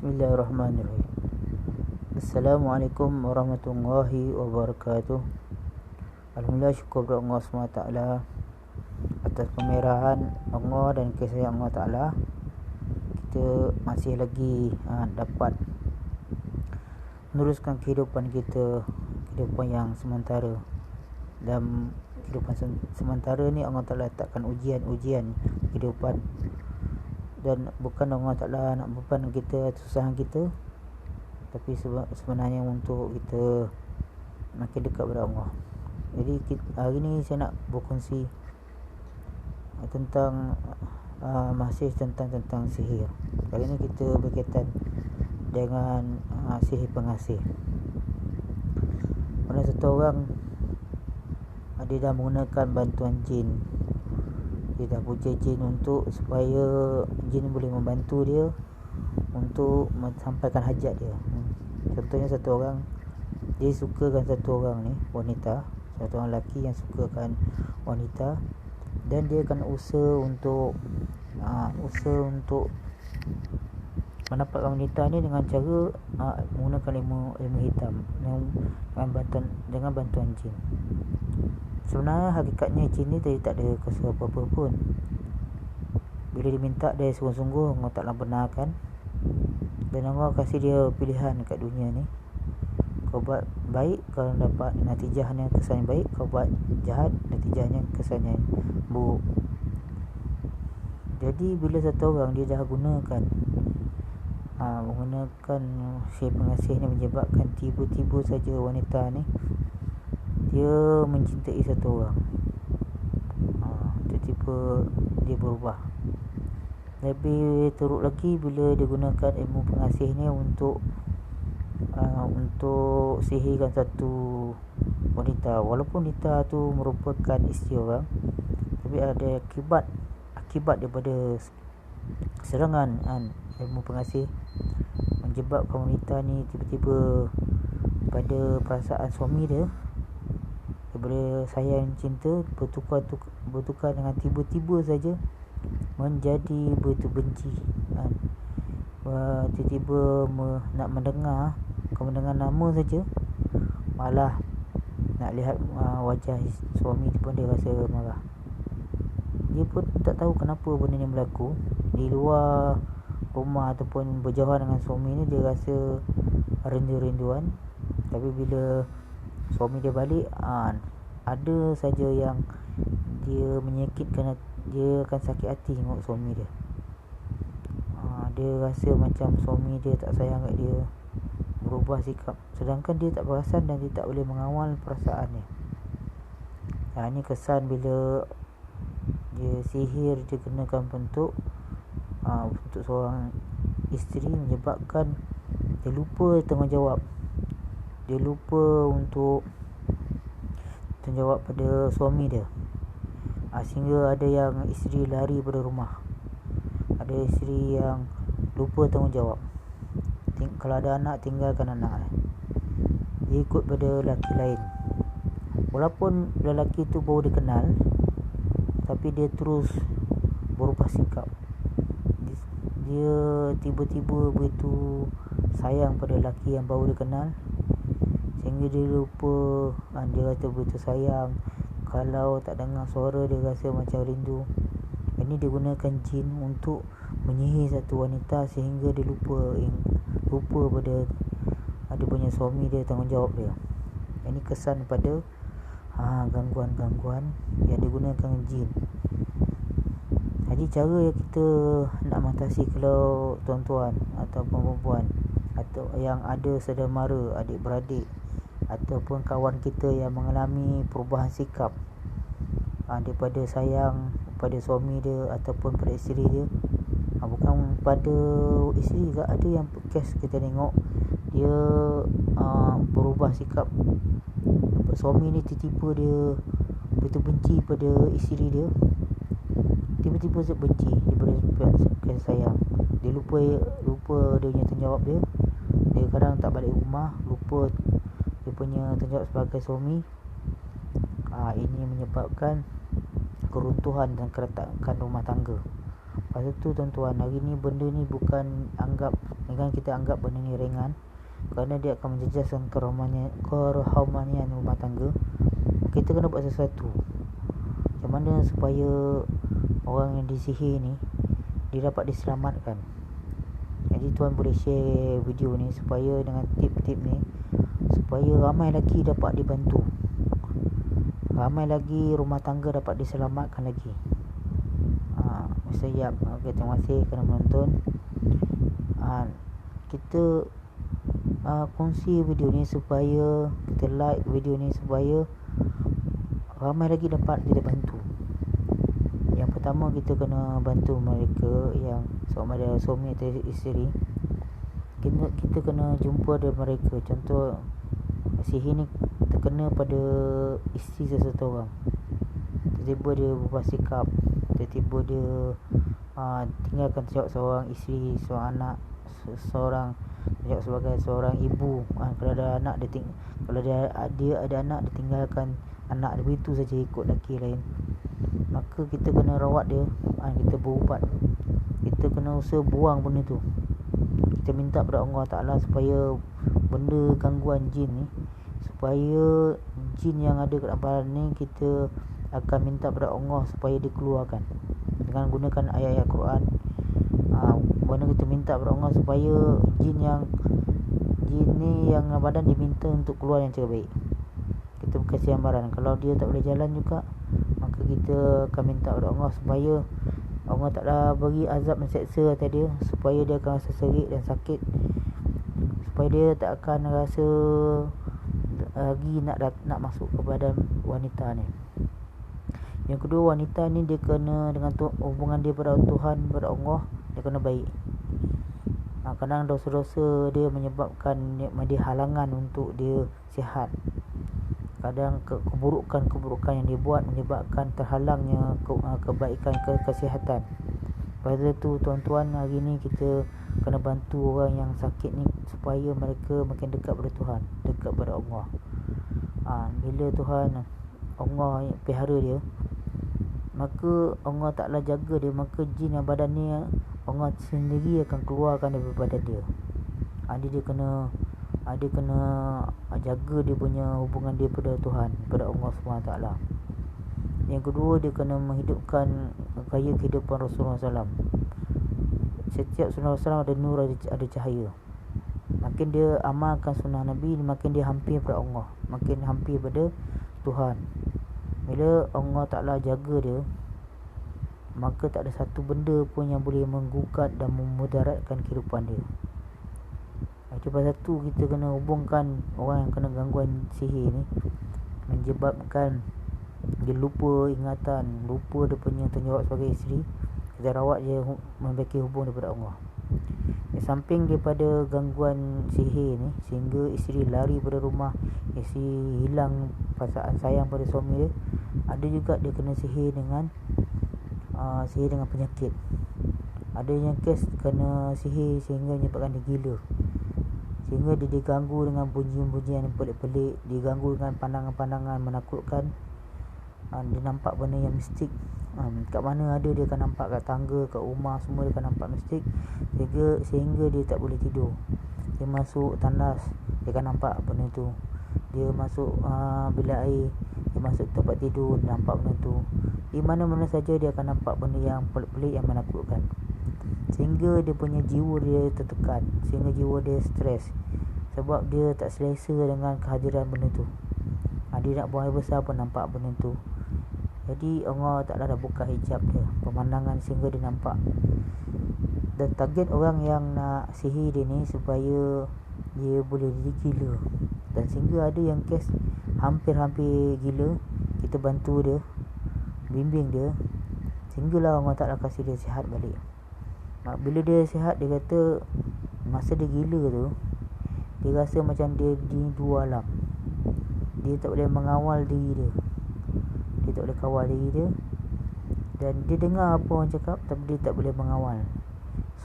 Bismillahirrahmanirrahim. Assalamualaikum warahmatullahi wabarakatuh. Alhamdulillah, syukur kepada Allah SWT atas kemurahan Allah dan kasih Allah Ta'ala. Kita masih lagi dapat meneruskan kehidupan kita, kehidupan yang sementara. Dan kehidupan sementara ni Allah Ta'ala letakkan ujian-ujian kehidupan. Dan bukan Allah Ta'ala nak beban kita, kesusahan kita, tapi sebenarnya untuk kita makin dekat kepada Allah. Jadi hari ni saya nak berkongsi tentang masih tentang sihir. Kali ni kita berkaitan dengan sihir pengasih. Ada satu orang, dia dah menggunakan bantuan jin. Dia dah puja jin untuk supaya jin boleh membantu dia untuk sampaikan hajat dia. Contohnya satu orang, dia sukakan satu orang ni, wanita, satu orang lelaki yang sukakan wanita, dan dia akan usaha untuk mendapatkan wanita ni dengan cara menggunakan ilmu hitam dengan bantuan jin. Sebenarnya hakikatnya jin ni dia tak ada kuasa apa-apa pun. Bila dia minta, dia sungguh-sungguh Allah Ta'ala benarkan. Dan Allah kasih dia pilihan kat dunia ni. Kau buat baik, kalau dapat natijahnya kesan yang baik. Kau buat jahat, natijahnya kesan yang buruk. Jadi bila satu orang dia dah menggunakan sihir pengasih ni, menyebabkan tiba-tiba saja wanita ni dia mencintai satu orang. Tiba-tiba dia berubah. Lebih teruk lagi bila dia gunakan ilmu pengasih ni untuk sihirkan satu wanita. Walaupun wanita tu merupakan isteri orang, tapi ada akibat daripada serangan ilmu pengasih, menyebabkan wanita ni tiba-tiba pada perasaan suami dia, daripada sayang cinta bertukar dengan tiba-tiba saja menjadi begitu benci. Tiba-tiba nak mendengar nama saja, malah nak lihat wajah suami pun dia rasa marah. Dia pun tak tahu kenapa benda ni berlaku. Di luar rumah ataupun berjauhan dengan suami ni, dia rasa rindu-rinduan. Tapi bila suami dia balik, ada saja yang dia menyakitkan, dia akan sakit hati tengok suami dia. Dia rasa macam suami dia tak sayang kat dia, berubah sikap, sedangkan dia tak perasan dan dia tak boleh mengawal perasaan dia. Ini kesan bila dia sihir dia kenakan bentuk seorang isteri, menyebabkan dia lupa tanggungjawab. Dia lupa untuk tanggungjawab pada suami dia. Sehingga ada yang isteri lari pada rumah, ada isteri yang lupa tanggungjawab. Kalau ada anak, tinggalkan anak, dia ikut pada lelaki lain. Walaupun lelaki tu baru dikenal, tapi dia terus berubah sikap. Dia tiba-tiba begitu sayang pada lelaki yang baru dikenal, sehingga dia lupa. Dia kata begitu sayang, kalau tak dengar suara dia rasa macam rindu. Ini dia gunakan jin untuk menyihir satu wanita sehingga dia lupa pada ada punya suami dia, tanggungjawab dia. Ini kesan pada gangguan-gangguan yang digunakan jin. Jadi cara yang kita nak mengatasi kalau tuan-tuan atau perempuan atau yang ada saudara mara, adik-beradik ataupun kawan kita yang mengalami perubahan sikap daripada sayang pada suami dia ataupun pada isteri dia. Bukan pada isteri juga, ada yang kes kita tengok dia berubah sikap. Suami ni tiba-tiba dia betul benci pada isteri dia, tiba-tiba benci daripada kasih sayang. Dia lupa dia punya tanggungjawab dia. Dia kadang tak balik rumah, lupa dia punya tanggungjawab sebagai suami. Ini menyebabkan keruntuhan dan keretakan rumah tangga. Pasal tu tuan-tuan, hari ni benda ni bukan kita anggap benda ni ringan, kerana dia akan menjejaskan kerohanian rumah tangga. Kita kena buat sesuatu. Macam mana supaya orang yang disihir ni dia dapat diselamatkan. Jadi tuan boleh share video ni supaya dengan tip-tip ni, supaya ramai lagi dapat dibantu, ramai lagi rumah tangga dapat diselamatkan lagi. Siap. Okay, terima kasih kerana menonton. Kita kongsi video ni supaya kita like video ni supaya ramai lagi dapat kita bantu. Yang pertama, kita kena bantu mereka yang sama ada suami atau isteri. Kita kena jumpa dengan mereka. Contoh, sihir ni terkena pada isteri seseorang orang. Tiba-tiba dia berubah sikap, tiba-tiba dia tinggalkan tanggungjawab seorang isteri, seorang anak, seorang tanggungjawab sebagai seorang ibu. Kalau ada anak kalau dia ada anak, dia tinggalkan anak dia begitu saja ikut lelaki lain. Maka kita kena rawat dia, kita berubat, kita kena usaha buang benda tu. Kita minta kepada Allah Ta'ala supaya benda gangguan jin ni, supaya jin yang ada kat badan ni, kita akan minta kepada Allah supaya dikeluarkan dengan gunakan ayat-ayat Quran. Mana kita minta kepada Allah supaya jin ni yang badan diminta untuk keluar yang terbaik. Kita kasih amaran. Kalau dia tak boleh jalan juga, maka kita akan minta kepada Allah supaya Allah Ta'ala beri azab dan seksa atas dia, supaya dia akan rasa serik dan sakit, supaya dia tak akan rasa lagi nak masuk ke badan wanita ni. Yang kedua, wanita ni dia kena dengan hubungan dia pada Tuhan, pada Allah, dia kena baik. Kadang dosa-dosa dia menyebabkan dia halangan untuk dia sihat. Kadang keburukan yang dia buat menyebabkan terhalangnya kebaikan, kesihatan. Pasal tu tuan-tuan, hari ni kita kena bantu orang yang sakit ni supaya mereka makin dekat pada Tuhan, dekat pada Allah. Bila Tuhan Allah pelihara dia, maka Allah Ta'ala jaga dia, maka jin yang badan ni Allah sendiri akan keluarkan daripada badan dia. Dia kena jaga dia punya hubungan dia pada Tuhan, pada Allah SWT. Yang kedua, dia kena menghidupkan gaya kehidupan Rasulullah SAW. Setiap sunnah Rasulullah ada nur, ada cahaya. Makin dia amalkan sunnah Nabi, makin dia hampir pada Allah, makin hampir pada Tuhan. Bila Allah Ta'ala jaga dia, maka tak ada satu benda pun yang boleh menggugat dan memudaratkan kehidupan dia. Itu pasal tu kita kena hubungkan orang yang kena gangguan sihir ni, menyebabkan dia lupa ingatan, lupa dia punya tanggungjawab sebagai isteri. Kita rawat dia, memperbaiki hubung daripada Allah. Di samping daripada gangguan sihir ni, sehingga isteri lari pada rumah, isteri hilang perasaan sayang pada suami dia, ada juga dia kena sihir dengan penyakit. Ada yang kes kena sihir sehingga menyebabkan dia gila, sehingga dia diganggu dengan bunyian-bunyian yang pelik-pelik, diganggu dengan pandangan-pandangan menakutkan. Dia nampak benda yang mistik. Kat mana ada dia akan nampak, kat tangga, kat rumah, semua dia akan nampak mistik, sehingga dia tak boleh tidur. Dia masuk tandas, dia akan nampak benda tu. Dia masuk bilik air, dia masuk tempat tidur, dia nampak benda tu. Di mana-mana saja dia akan nampak benda yang pelik-pelik, yang menakutkan, sehingga dia punya jiwa dia tertekan, sehingga jiwa dia stres, sebab dia tak selesa dengan kehadiran benda tu. Dia nak buang air besar pun nampak benda tu. Jadi Allah Ta'ala dah buka hijab dia, pemandangan, sehingga dia nampak. Dan target orang yang nak sihir dia ni supaya dia boleh jadi gila. Dan sehingga ada yang kes hampir-hampir gila, kita bantu dia, bimbing dia, sehinggalah Allah Ta'ala kasih dia sihat balik. Bila dia sihat, dia kata masa dia gila tu, dia rasa macam dia di dua alam. Dia tak boleh mengawal diri dia, dia tak boleh kawal diri dia, dan dia dengar apa orang cakap, tapi dia tak boleh mengawal,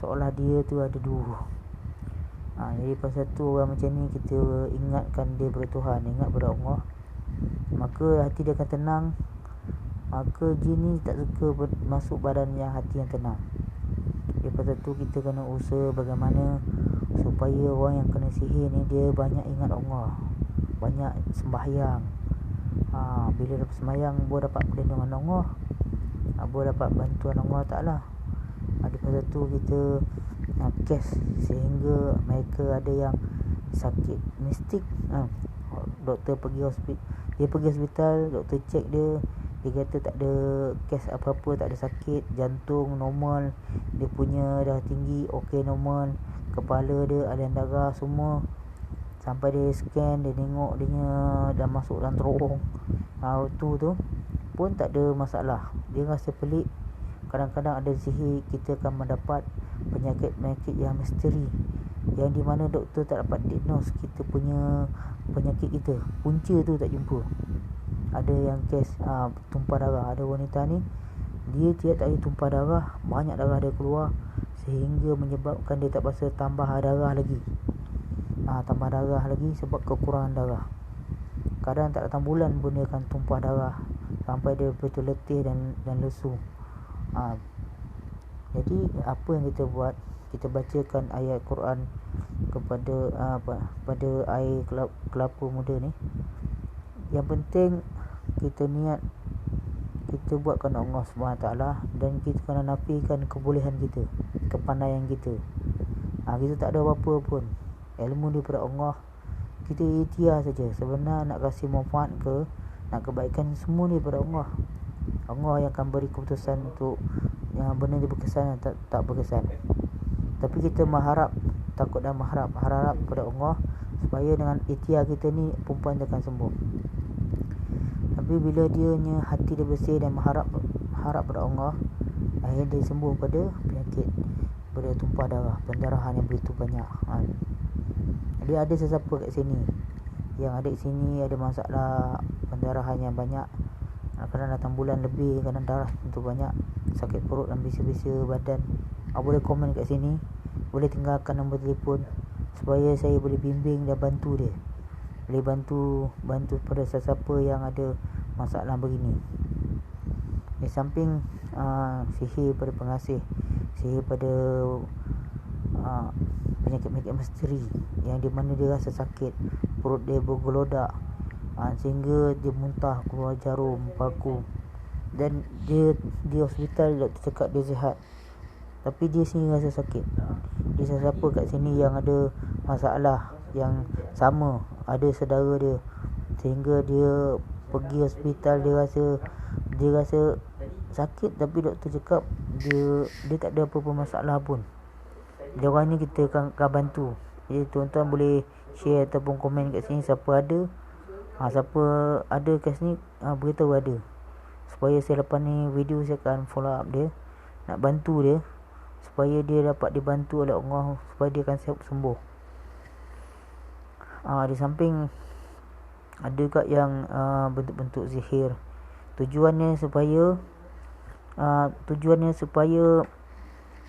seolah dia tu ada dua. Jadi pasal tu orang macam ni kita ingatkan dia pada Tuhan, ingat pada Allah, maka hati dia akan tenang. Maka jin ni tak suka masuk badan yang hati yang tenang. pasal tu kita kena usaha bagaimana supaya orang yang kena sihir ni dia banyak ingat Allah, banyak sembahyang. Bila dapat sembahyang boleh dapat perlindungan Allah, boleh dapat bantuan Allah Ta'ala. Ada pasal tu kita kes sehingga mereka ada yang sakit mistik. Doktor pergi hospital, doktor cek dia kata tak ada kes apa-apa, tak ada sakit, jantung normal, dia punya darah tinggi okey normal, kepala dia aliran darah semua, sampai dia scan, dia tengok dia dah masuk dalam terowong. Tu pun tak ada masalah. Dia rasa pelik. Kadang-kadang ada sihir, kita akan mendapat penyakit-penyakit yang misteri, yang di mana doktor tak dapat diagnose kita punya penyakit kita, punca tu tak jumpa. Ada yang kes tumpah darah. Ada wanita ni dia tak ada tumpah darah, banyak darah dia keluar sehingga menyebabkan dia tak pasal tambah darah lagi. Tambah darah lagi sebab kekurangan darah. Kadang tak datang bulan pun dia akan tumpah darah sampai dia betul letih dan lesu. Jadi apa yang kita buat, kita bacakan ayat Quran kepada pada air kelapa muda ni. Yang penting kita niat, kita buatkan Allah SWT, dan kita kena nafikan kebolehan kita, kepandaian kita. Kita tak ada apa-apa pun, ilmu daripada Allah. Kita ikhtiar saja. Sebenarnya nak kasih manfaat ke, nak kebaikan, semua daripada Allah. Allah yang akan beri keputusan untuk yang benda dia berkesan dan tak berkesan. Tapi kita takut dan harap pada Allah supaya dengan ikhtiar kita ni perempuan dia akan sembuh. Tapi bila hati dia bersih dan harap pada Allah, akhirnya dia sembuh pada penyakit, pada tumpah darah, pendarahan yang begitu banyak. Jadi ada sesiapa kat sini yang ada kat sini ada masalah pendarahan yang banyak, kadang datang bulan lebih, kadang darah tentu banyak, sakit perut dan bisa-bisa badan, boleh komen kat sini, boleh tinggalkan nombor telefon supaya saya boleh bimbing dan bantu dia, boleh bantu pada sesiapa yang ada masalah begini. Di samping sihir pada pengasih, sihir pada penyakit-penyakit misteri yang di mana dia rasa sakit, perut dia bergelodak, sehingga dia muntah, keluar jarum, paku, dan dia di hospital doktor cakap dia sihat, tapi dia sendiri rasa sakit. Dia siapa kat sini yang ada masalah yang sama, ada saudara dia, sehingga dia pergi hospital, dia rasa sakit, tapi doktor cakap dia tak ada apa-apa masalah pun. Dia orang ni kita akan bantu. Jadi tuan-tuan boleh share ataupun komen kat sini siapa ada kes ni, beritahu ada, supaya saya lepas ni video saya akan follow up dia, nak bantu dia supaya dia dapat dibantu oleh Allah, supaya dia akan sembuh. Di samping ada juga yang bentuk-bentuk sihir, tujuannya supaya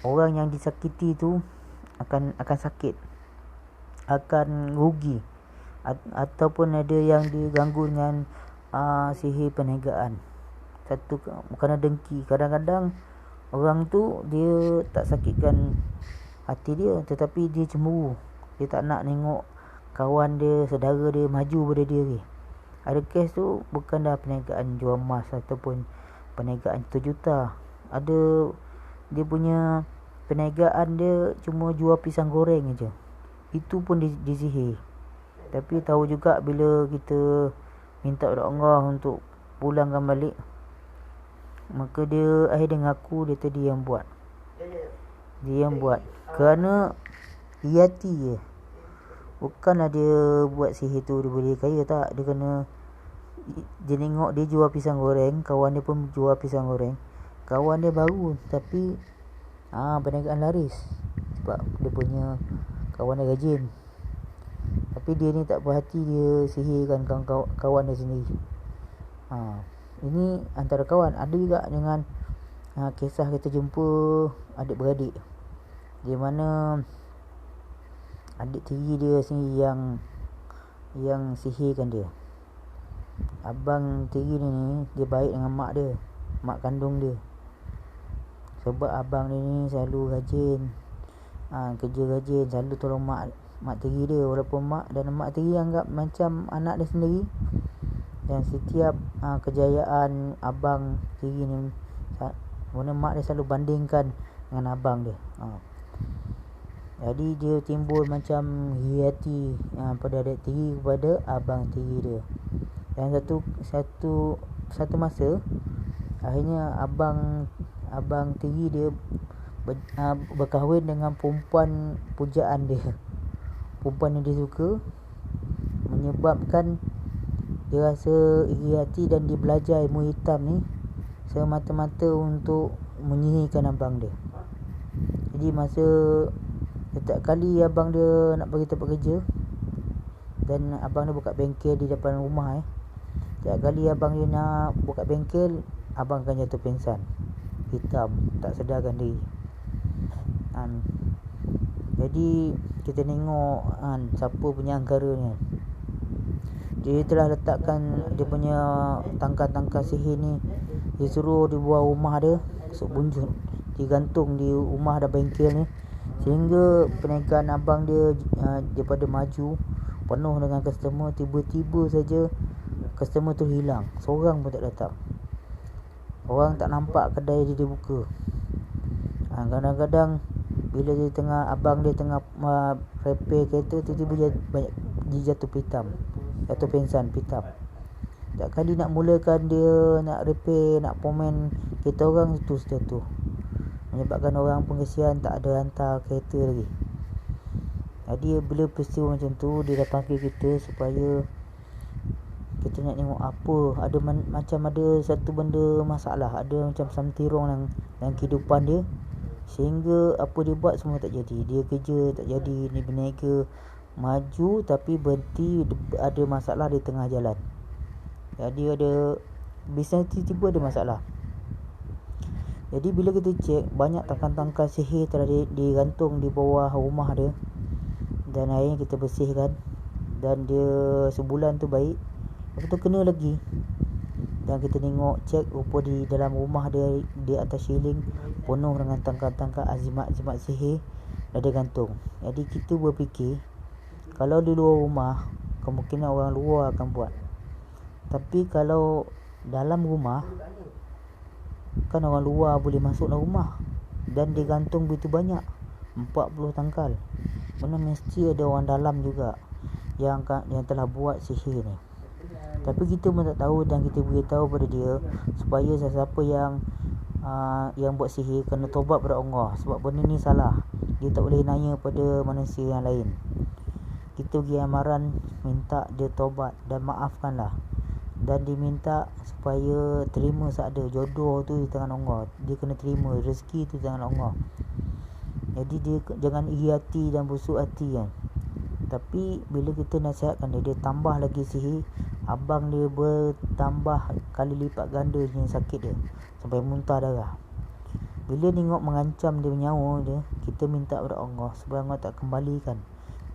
orang yang disakiti tu akan sakit, akan rugi, ataupun ada yang diganggu dengan sihir perniagaan. Satu kerana dengki. Kadang-kadang orang tu dia tak sakitkan hati dia, tetapi dia cemburu, dia tak nak tengok kawan dia, saudara dia maju pada dia ni. Ada kes tu bukan dah perniagaan jual emas ataupun perniagaan 1 juta. Ada dia punya perniagaan dia cuma jual pisang goreng aja. Itu pun disihir. Tapi tahu juga bila kita minta kepada Allah untuk pulangkan balik, maka dia akhirnya ngaku dia tadi yang buat. Dia yang buat kerana hati je. Bukanlah dia buat sihir tu dia boleh kaya, tak. Dia kena, dia tengok dia jual pisang goreng, kawan dia pun jual pisang goreng, kawan dia baru tapi perniagaan laris sebab dia punya kawan dia rajin. Tapi dia ni tak berhati, dia sihirkan kawan dia sendiri. Ini antara kawan. Ada juga dengan kisah kita jumpa adik-beradik, di mana adik tiri dia sendiri yang sihirkan dia. Abang tiri ni dia baik dengan mak dia, mak kandung dia. Sebab abang dia ni selalu rajin, kerja rajin, selalu tolong mak tiri dia. Walaupun mak dan mak tiri anggap macam anak dia sendiri. Dan setiap kejayaan abang tiri ni, mana mak dia selalu bandingkan dengan abang dia. Jadi dia timbul macam iri hati pada adik tiri kepada abang tiri dia. Dan satu masa akhirnya abang tiri dia berkahwin dengan perempuan pujaan dia, perempuan yang dia suka, menyebabkan dia rasa iri hati dan dia belajar ilmu hitam ni semata-mata untuk menyihirkan abang dia. Jadi masa setiap kali abang dia nak pergi tempat kerja, dan abang dia buka bengkel di depan rumah, setiap kali abang dia nak buka bengkel, abang akan jatuh pingsan, hitam, tak sedarkan diri. Jadi kita tengok siapa punya angkara ni. Dia telah letakkan dia punya tangkar-tangkar sihir ni, dia suruh di bawah rumah dia, bunjut digantung di rumah ada bengkel ni, sehingga perniagaan abang dia daripada maju penuh dengan customer, tiba-tiba saja customer tu hilang, seorang pun tak datang. Orang tak nampak kedai dia buka. Kadang-kadang bila abang dia tengah repair kereta, tiba-tiba dia jatuh pingsan. Tak kali nak mulakan dia nak repair, nak pomen kereta orang, itu jatuh, menyebabkan orang pun kesian, tak ada hantar kereta lagi. Jadi bila peristiwa macam tu, dia dah panggil kita supaya kita nak tengok apa, ada macam ada satu benda masalah, ada macam something wrong dalam kehidupan dia, sehingga apa dia buat semua tak jadi. Dia kerja tak jadi, ni berniaga maju tapi berhenti, ada masalah di tengah jalan. Jadi ada bisnes tiba-tiba ada masalah. Jadi bila kita cek, banyak tangkar-tangkar sihir telah digantung di bawah rumah dia. Dan akhirnya kita bersihkan, dan dia sebulan tu baik. Lepas tu kena lagi, dan kita tengok cek, rupa di dalam rumah dia, di atas ceiling penuh dengan tangkar-tangkar azimat-azimat sihir dah dia gantung. Jadi kita berfikir, kalau di luar rumah kemungkinan orang luar akan buat, tapi kalau dalam rumah, kan orang luar boleh masuk dalam rumah, dan dia gantung begitu banyak, 40 tangkal. Mana mesti ada orang dalam juga yang telah buat sihir ni. Tapi kita pun tak tahu, dan kita beritahu pada dia supaya sesiapa yang buat sihir kena tobat pada Allah, sebab benda ni salah. Dia tak boleh nanya pada manusia yang lain. Kita pergi amaran, minta dia tobat dan maafkanlah, dan diminta supaya terima seada. Jodoh tu di tangan Allah, dia kena terima. Rezeki tu di tangan Allah. Jadi dia jangan iri hati dan busuk hati kan. Tapi bila kita nasihatkan dia tambah lagi sihir, abang dia bertambah kali lipat ganda jenis sakit dia, sampai muntah darah. Bila tengok mengancam dia nyawa dia, kita minta kepada Allah supaya Allah tak kembalikan.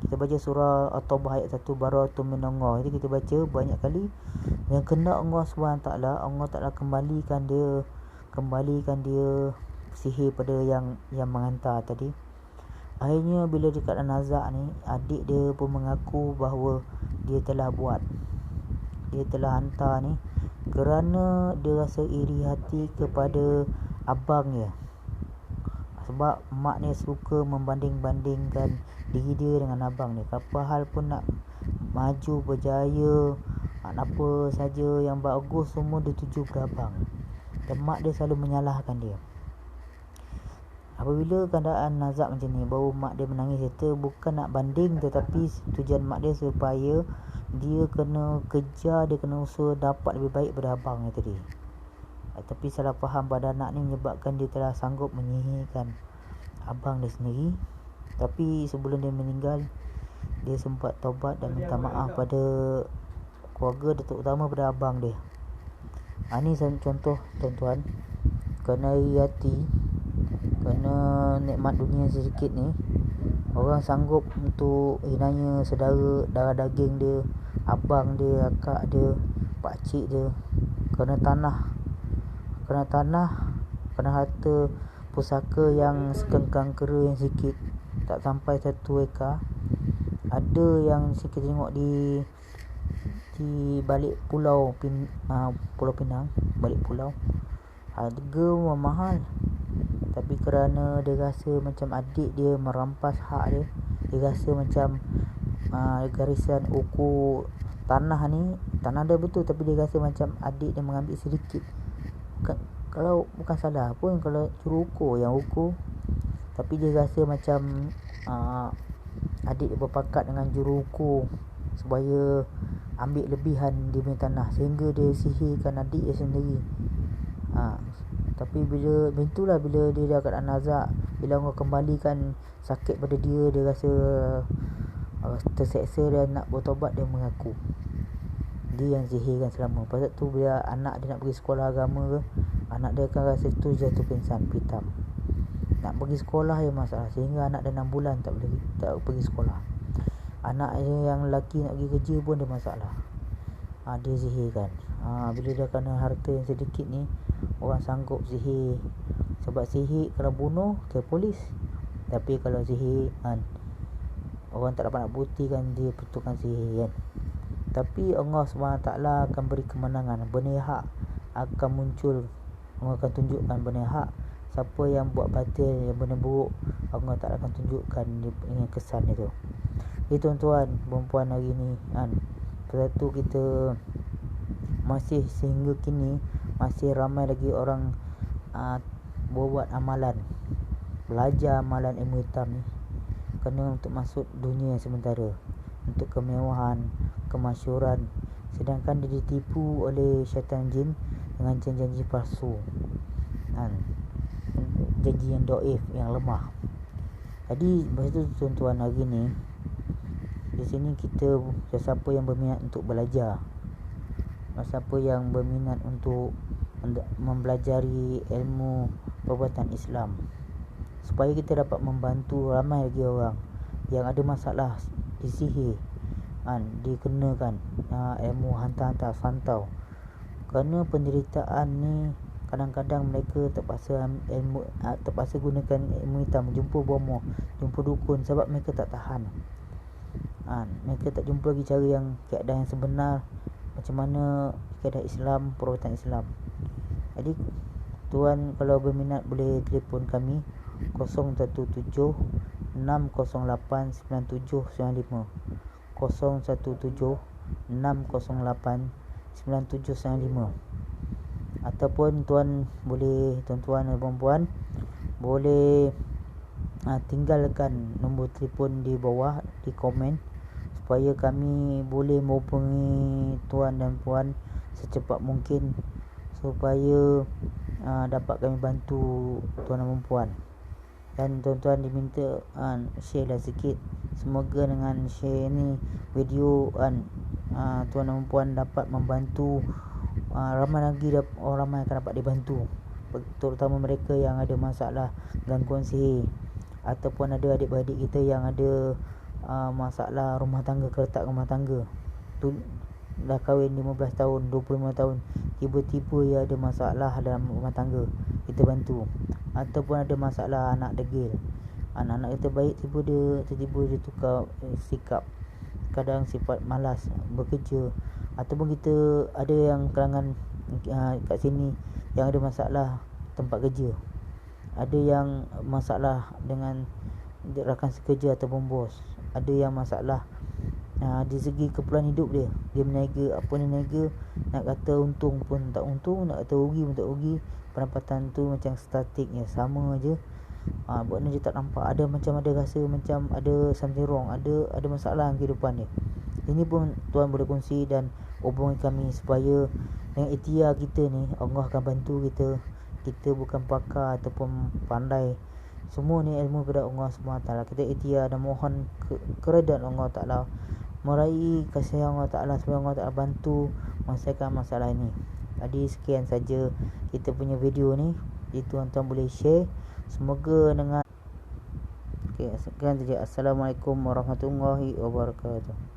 Kita baca surah At-Taubah ayat 1, Baratun minallah. Jadi kita baca banyak kali, yang kena Allah SWT, Allah Ta'ala kembalikan dia sihir pada yang menghantar tadi. Akhirnya bila dekat nazak ni, adik dia pun mengaku bahawa dia telah buat, dia telah hantar ni kerana dia rasa iri hati kepada abang dia. Sebab mak dia suka membanding-bandingkan diri dia dengan abang dia. Apa hal pun nak maju, berjaya, apa saja yang bagus, semua dia tuju ke abang. Dan mak dia selalu menyalahkan dia. Apabila keadaan nazak macam ni, baru mak dia menangis. Kata bukan nak banding, tetapi tujuan mak dia supaya dia kena kejar, dia kena usaha dapat lebih baik pada abang dia tadi. Tapi salah faham pada anak ni menyebabkan dia telah sanggup menyihirkan abang dia sendiri. Tapi sebelum dia meninggal, dia sempat taubat dan minta maaf pada keluarga dia, terutama pada abang dia. Ini contoh tuan-tuan, kerana iri hati, kerana nikmat dunia sedikit ni, orang sanggup untuk hinanya saudara darah daging dia, abang dia, akak dia, pakcik dia, kerana tanah, kerana harta, pusaka yang sekengkang kera yang sikit, tak sampai 1 ekar. Ada yang kita tengok di balik pulau Pulau Pinang, balik pulau, harga mahal. Tapi kerana dia rasa macam adik dia merampas hak dia, dia rasa macam garisan ukur tanah dia betul, tapi dia rasa macam adik dia mengambil sedikit. Kalau bukan salah pun kalau juru yang ukur, tapi dia rasa macam adik dia berpakat dengan juru ukur supaya ambil lebihan di punya tanah, sehingga dia sihirkan adik dia sendiri. Tapi bila dia dah kat nazak, bila orang kembalikan sakit pada dia rasa terseksa dan nak bertobat, dia mengaku dia yang sihirkan selama. Pasal tu bila anak dia nak pergi sekolah agama ke, anak dia akan rasa tu jatuh pingsan, pitam. Nak pergi sekolah je masalah, sehingga anak dia 6 bulan tak pergi sekolah. Anak dia yang lelaki nak pergi kerja pun dia masalah. Dia sihirkan. Bila dia kena harta yang sedikit ni, orang sanggup sihir. Sebab sihir kalau bunuh ke polis, tapi kalau sihir orang tak dapat nak buktikan dia betulkan sihir kan. Tapi Allah SWT akan beri kemenangan. Benda hak akan muncul, Allah akan tunjukkan benda hak. Siapa yang buat batil, yang benda buruk, Allah tak akan tunjukkan dengan kesan itu. Tuan-tuan, perempuan hari ni Pasal tu kita masih sehingga kini masih ramai lagi orang buat amalan, belajar amalan ilmu hitam ni kerana untuk masuk dunia sementara, untuk kemewahan, kemasyhuran, sedangkan dia ditipu oleh syaitan jin dengan janji-janji palsu, janji yang dhaif, yang lemah. Jadi begitu tuan-tuan, hari ni di sini kita, sesiapa yang berminat untuk belajar, siapa yang berminat untuk mempelajari ilmu perubatan Islam, supaya kita dapat membantu ramai lagi orang yang ada masalah disihir, dikenakan ilmu hantar-hantar santau. Kerana penderitaan ni kadang-kadang mereka terpaksa gunakan ilmu hitam, jumpa bomoh, jumpa dukun, sebab mereka tak tahan. Mereka tak jumpa lagi cara yang keadaan yang sebenar, macam mana keadaan Islam, perubatan Islam. Jadi tuan kalau berminat boleh telefon kami 017 608 9795, 017 608 9795. Ataupun tuan-tuan dan perempuan boleh tinggalkan nombor telefon di bawah di komen, supaya kami boleh menghubungi tuan dan puan secepat mungkin, supaya dapat kami bantu tuan dan perempuan. Dan tuan-tuan diminta share lah sikit. Semoga dengan share ni video tuan dan perempuan dapat membantu ramai lagi orang ramai akan dapat dibantu, terutama mereka yang ada masalah gangguan sihir, ataupun ada adik-beradik kita yang ada masalah rumah tangga, keretak rumah tangga tu, dah kahwin 15 tahun, 25 tahun, tiba-tiba dia ada masalah dalam rumah tangga, kita bantu. Ataupun ada masalah anak degil, anak-anak kita baik, tiba-tiba dia tukar sikap, kadang sifat malas bekerja. Ataupun kita ada yang kalangan kat sini yang ada masalah tempat kerja, ada yang masalah dengan rakan sekerja ataupun bos, ada yang masalah di segi keperluan hidup dia berniaga, apa ni niaga, nak kata untung pun tak untung, nak kata rugi pun tak rugi, pendapatan tu macam statik ya, sama je. Buatnya dia tak nampak, ada rasa macam ada something wrong, ada masalah dalam kehidupan dia. Ini pun tuan boleh kongsi dan hubungi kami, supaya dengan ikhtiar kita ni Allah akan bantu kita. Kita bukan pakar ataupun pandai, semua ni ilmu daripada Allah SWT. Kita ikhtiar dan mohon keredaan Allah Ta'ala, meraih kasih Allah Ta'ala, supaya Allah Ta'ala bantu menyelesaikan masalah ini. Jadi sekian saja kita punya video ni. Jadi tuan-tuan boleh share. Semoga dengan sekian saja. Assalamualaikum warahmatullahi wabarakatuh.